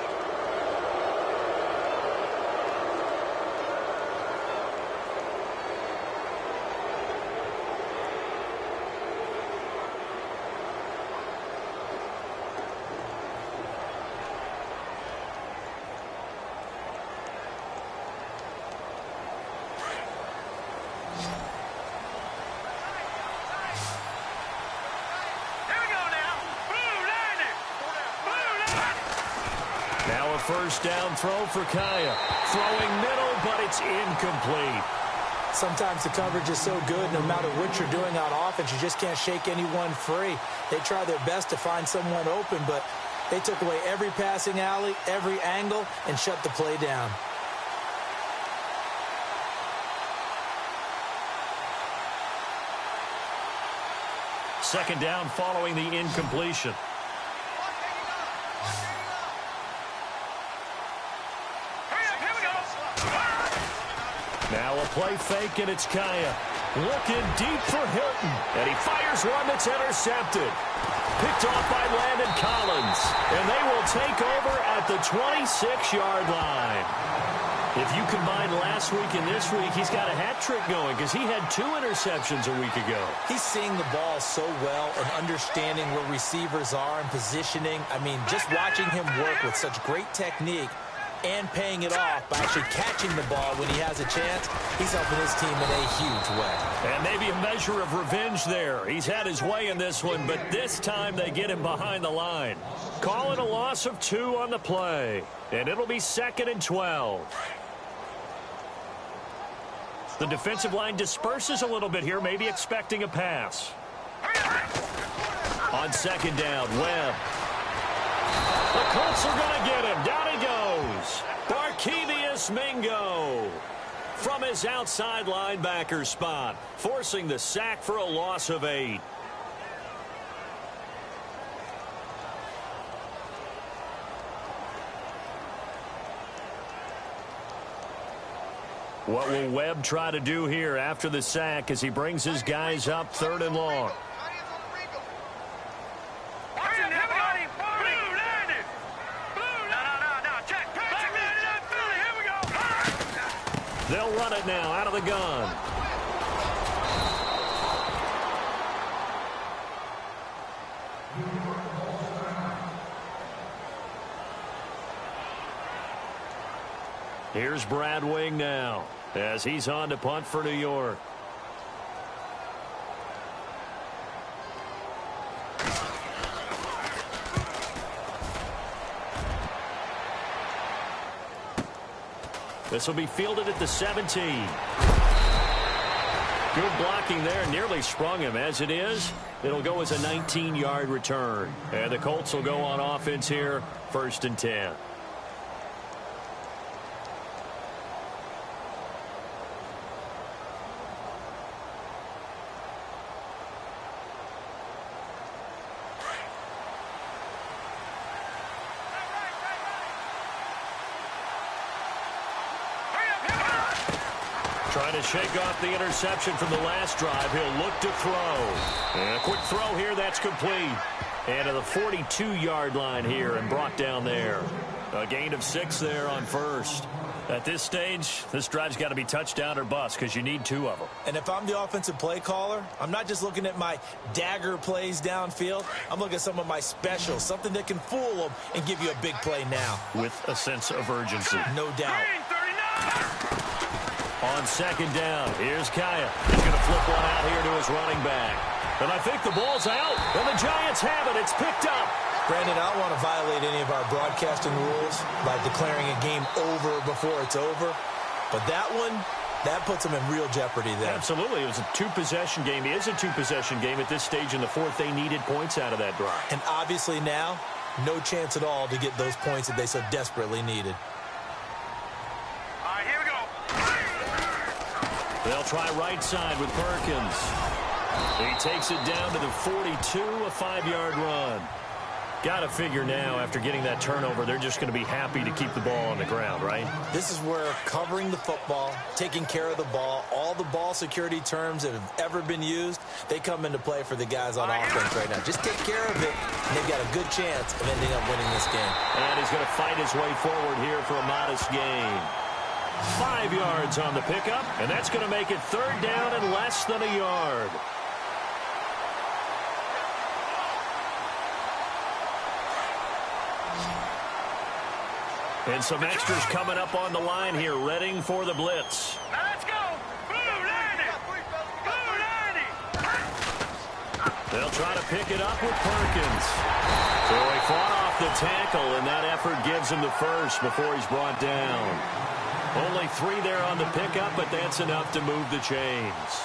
Now a first down throw for Kaya. Throwing middle, but it's incomplete. Sometimes the coverage is so good, no matter what you're doing on offense, you just can't shake anyone free. They try their best to find someone open, but they took away every passing alley, every angle, and shut the play down. Second down following the incompletion. Now a play fake, and it's Kaya. Looking deep for Hilton. And he fires one that's intercepted. Picked off by Landon Collins. And they will take over at the 26-yard line. If you combine last week and this week, he's got a hat trick going because he had 2 interceptions a week ago. He's seeing the ball so well and understanding where receivers are and positioning. I mean, just watching him work with such great technique and paying it off by actually catching the ball when he has a chance, he's helping his team in a huge way. And maybe a measure of revenge there. He's had his way in this one, but this time they get him behind the line. Call it a loss of 2 on the play, and it'll be 2nd and 12. The defensive line disperses a little bit here, maybe expecting a pass. On second down, Webb. The Colts are going to get him. Down he goes. Barkevious Mingo from his outside linebacker spot, forcing the sack for a loss of 8. What will Webb try to do here after the sack as he brings his guys up 3rd and long? They'll run it now out of the gun. Here's Brad Wing now as he's on to punt for New York. This will be fielded at the 17. Good blocking there. Nearly sprung him. As it is, it'll go as a 19-yard return. And the Colts will go on offense here, 1st and 10. Trying to shake off the interception from the last drive. He'll look to throw. And a quick throw here. That's complete. And to the 42-yard line here and brought down there. A gain of 6 there on first. At this stage, this drive's got to be touchdown or bust because you need 2 of them. And if I'm the offensive play caller, I'm not just looking at my dagger plays downfield. I'm looking at some of my specials, something that can fool them and give you a big play now. With a sense of urgency. No doubt. On second down, here's Kaya. He's going to flip one out here to his running back. And I think the ball's out, and the Giants have it. It's picked up Brandon, I don't want to violate any of our broadcasting rules by declaring a game over before it's over. But that one, that puts them in real jeopardy there. Absolutely. It was a two-possession game. It is a two-possession game at this stage in the fourth. They needed points out of that drive. And obviously now, no chance at all to get those points that they so desperately needed. All right, here we go. They'll try right side with Perkins. He takes it down to the 42, a 5-yard run. Got to figure now, after getting that turnover, they're just going to be happy to keep the ball on the ground, right? This is where covering the football, taking care of the ball, all the ball security terms that have ever been used, they come into play for the guys on offense right now. Just take care of it, and they've got a good chance of ending up winning this game. And he's going to fight his way forward here for a modest gain. 5 yards on the pickup, and that's going to make it third down and less than a yard. And some extras coming up on the line here, readying for the blitz. Now let's go. Blue 90. Blue 90. They'll try to pick it up with Perkins. So he fought off the tackle, and that effort gives him the first before he's brought down. Only 3 there on the pickup, but that's enough to move the chains.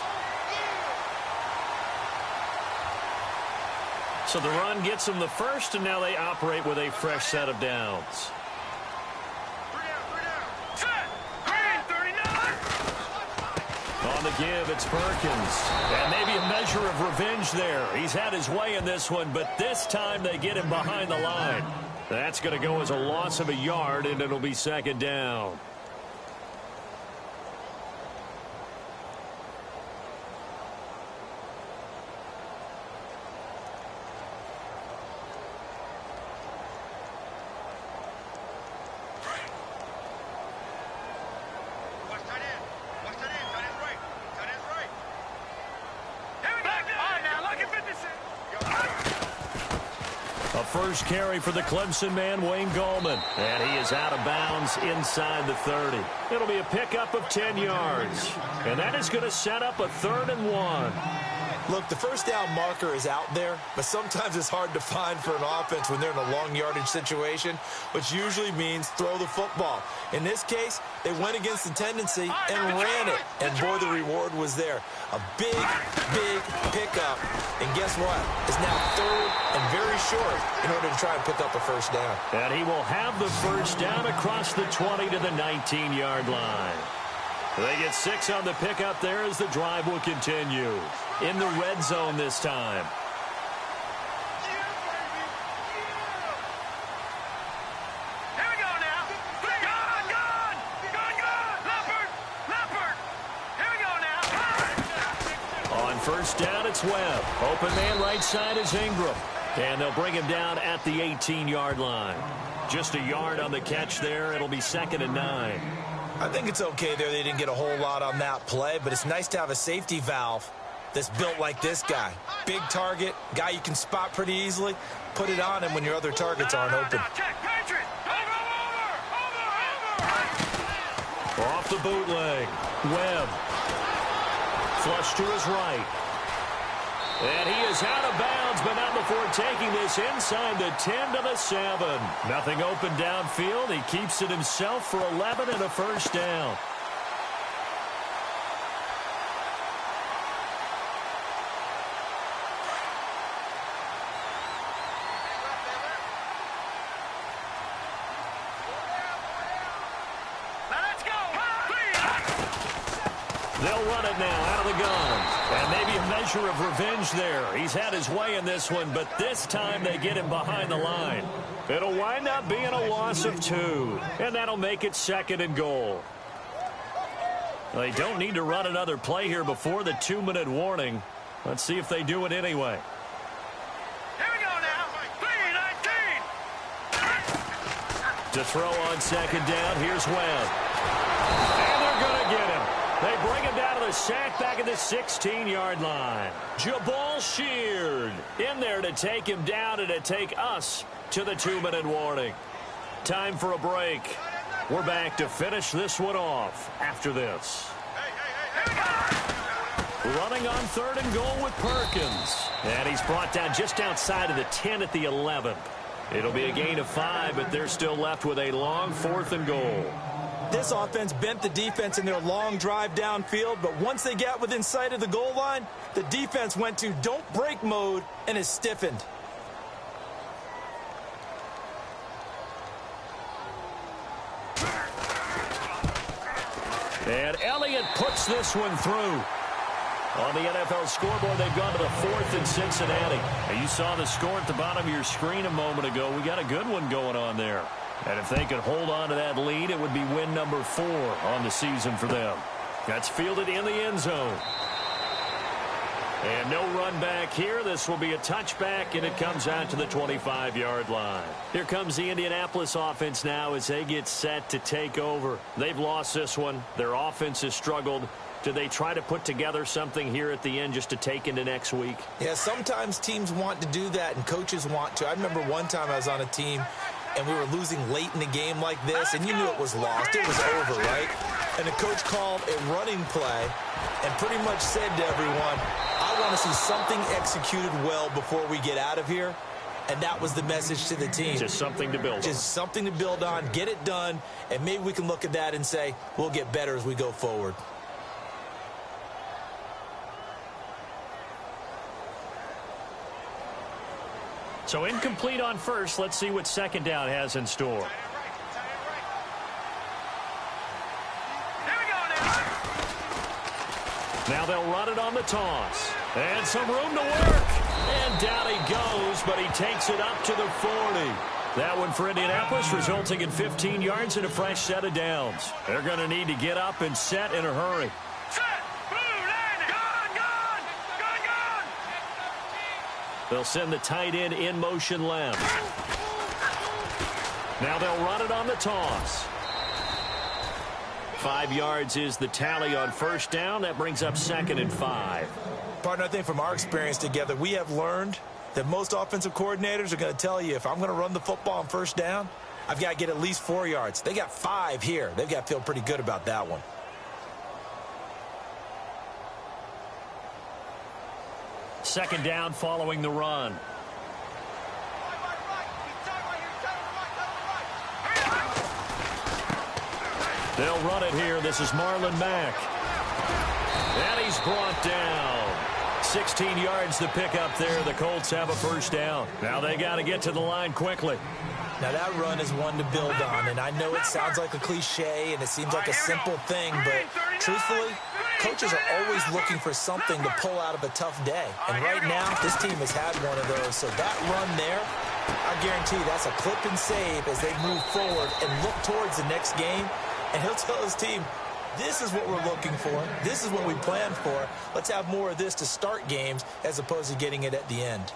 So the run gets them the first, and now they operate with a fresh set of downs. On the give, it's Perkins. And maybe a measure of revenge there. He's had his way in this one, but this time they get him behind the line. That's going to go as a loss of a yard, and it'll be second down. First carry for the Clemson man, Wayne Gallman. And he is out of bounds inside the 30. It'll be a pickup of 10 yards. And that is going to set up a 3rd and 1. Look, the first down marker is out there, but sometimes it's hard to find for an offense when they're in a long yardage situation, which usually means throw the football. In this case, they went against the tendency and ran it. And boy, the reward was there. A big, big pickup. And guess what? It's now 3rd and very short in order to try and pick up a first down. And he will have the first down across the 20 to the 19-yard line. They get 6 on the pickup there as the drive will continue. In the red zone this time. Here we go now. Gone. Leopard. Here we go now. On first down, it's Webb. Open man right side is Ingram. And they'll bring him down at the 18-yard line. Just a yard on the catch there. It'll be 2nd and 9. I think it's okay there. They didn't get a whole lot on that play, but it's nice to have a safety valve that's built like this guy. Big target, guy you can spot pretty easily. Put it on him when your other targets aren't open. Off the bootleg. Webb. Flush to his right. And he is out of bounds, but not before taking this inside the 10 to the 7. Nothing open downfield. He keeps it himself for 11 and a first down. They'll run it now out of the gun. And maybe a measure of revenge there. He's had his way in this one, but this time they get him behind the line. It'll wind up being a loss of 2. And that'll make it 2nd and goal. They don't need to run another play here before the 2-minute warning. Let's see if they do it anyway. Here we go now. 3-19. To throw on 2nd down, here's Webb. And they're going to get him. They bring him down to the sack back at the 16-yard line. Jabal Sheard in there to take him down and to take us to the 2-minute warning. Time for a break. We're back to finish this one off after this. Running on 3rd and goal with Perkins. And he's brought down just outside of the 10 at the 11. It'll be a gain of 5, but they're still left with a long 4th and goal. This offense bent the defense in their long drive downfield, but once they got within sight of the goal line, the defense went to don't break mode and is stiffened. And Elliott puts this one through. On the NFL scoreboard, they've gone to the 4th in Cincinnati. And you saw the score at the bottom of your screen a moment ago. We got a good one going on there. And if they could hold on to that lead, it would be win number 4 on the season for them. That's fielded in the end zone. And no run back here. This will be a touchback, and it comes out to the 25-yard line. Here comes the Indianapolis offense now as they get set to take over. They've lost this one. Their offense has struggled. Do they try to put together something here at the end just to take into next week? Yeah, sometimes teams want to do that, and coaches want to. I remember one time I was on a team, and we were losing late in the game like this, and you knew it was lost. It was over, right? And the coach called a running play and pretty much said to everyone, I want to see something executed well before we get out of here. And that was the message to the team. Just something to build on. Just something to build on, get it done, and maybe we can look at that and say, we'll get better as we go forward. So incomplete on first. Let's see what second down has in store. Now they'll run it on the toss. And some room to work. And down he goes, but he takes it up to the 40. That one for Indianapolis, resulting in 15 yards and a fresh set of downs. They're going to need to get up and set in a hurry. They'll send the tight end in motion left. Now they'll run it on the toss. 5 yards is the tally on first down. That brings up 2nd and 5. Partner, I think from our experience together, we have learned that most offensive coordinators are going to tell you, if I'm going to run the football on first down, I've got to get at least 4 yards. They got 5 here. They've got to feel pretty good about that one. Second down following the run. They'll run it here. This is Marlon Mack. And he's brought down. 16 yards to pick up there. The Colts have a first down. Now they got to get to the line quickly. Now that run is one to build on, and I know it sounds like a cliche and it seems like a simple thing, but truthfully, coaches are always looking for something to pull out of a tough day. And right now, this team has had one of those. So that run there, I guarantee that's a clip and save as they move forward and look towards the next game. And he'll tell his team, this is what we're looking for. This is what we planned for. Let's have more of this to start games as opposed to getting it at the end.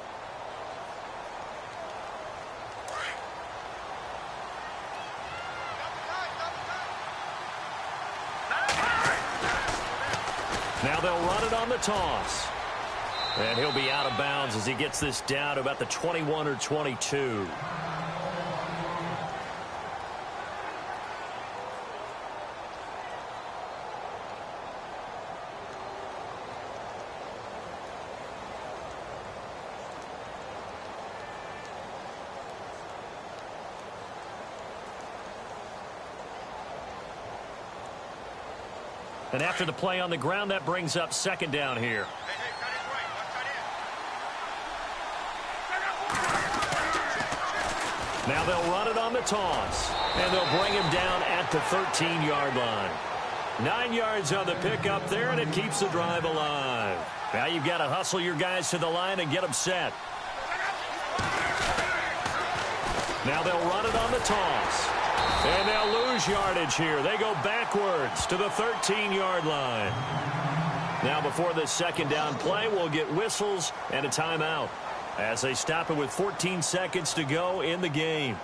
Now they'll run it on the toss. And he'll be out of bounds as he gets this down to about the 21 or 22. And after the play on the ground, that brings up second down here. Now they'll run it on the toss. And they'll bring him down at the 13-yard line. 9 yards on the pickup there, and it keeps the drive alive. Now you've got to hustle your guys to the line and get them set. Now they'll run it on the toss. And they'll lose yardage here. They go backwards to the 13-yard line. Now before this second down play, we'll get whistles and a timeout as they stop it with 14 seconds to go in the game.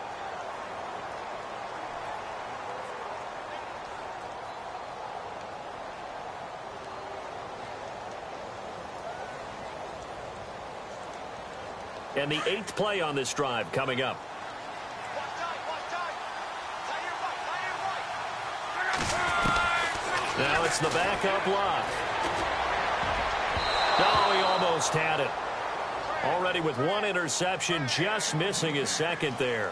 And the 8th play on this drive coming up. Now it's the backup lock. Oh, he almost had it. Already with one interception, just missing his second there.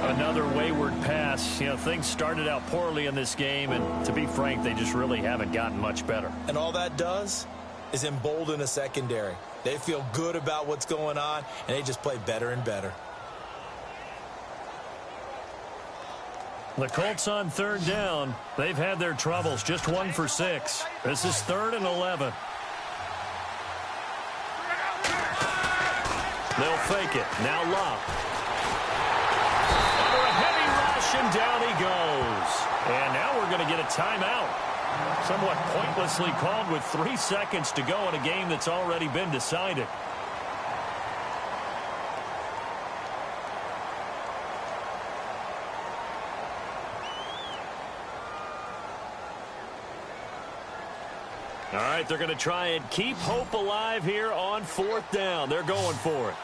Another wayward pass. You know, things started out poorly in this game, and to be frank, they just really haven't gotten much better. And all that does is embolden a secondary. They feel good about what's going on, and they just play better and better. The Colts on third down. They've had their troubles, just 1 for 6. This is 3rd and 11. They'll fake it. Now Love. Under a heavy rush, and down he goes. And now we're going to get a timeout. Somewhat pointlessly called with 3 seconds to go in a game that's already been decided. All right, they're going to try and keep hope alive here on 4th down. They're going for it.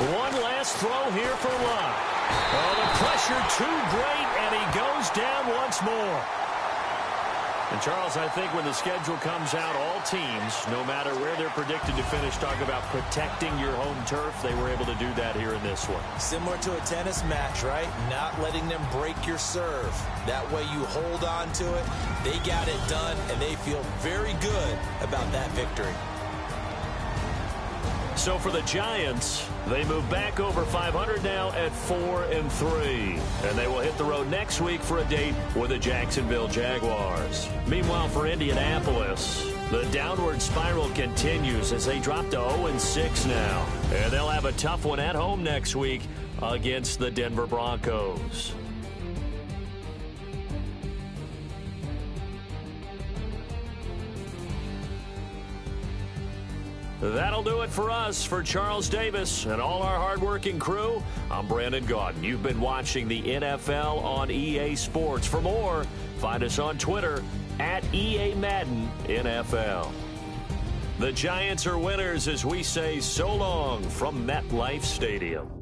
One last throw here for Love. Oh, the pressure too great, and he goes down once more. And, Charles, I think when the schedule comes out, all teams, no matter where they're predicted to finish, talk about protecting your home turf. They were able to do that here in this one. Similar to a tennis match, right? Not letting them break your serve. That way you hold on to it. They got it done, and they feel very good about that victory. So for the Giants, they move back over 500 now at 4-3. And they will hit the road next week for a date with the Jacksonville Jaguars. Meanwhile, for Indianapolis, the downward spiral continues as they drop to 0-6 now. And they'll have a tough one at home next week against the Denver Broncos. That'll do it for us. For Charles Davis and all our hardworking crew, I'm Brandon Gaudin. You've been watching the NFL on EA Sports. For more, find us on Twitter at EA Madden NFL. The Giants are winners as we say so long from MetLife Stadium.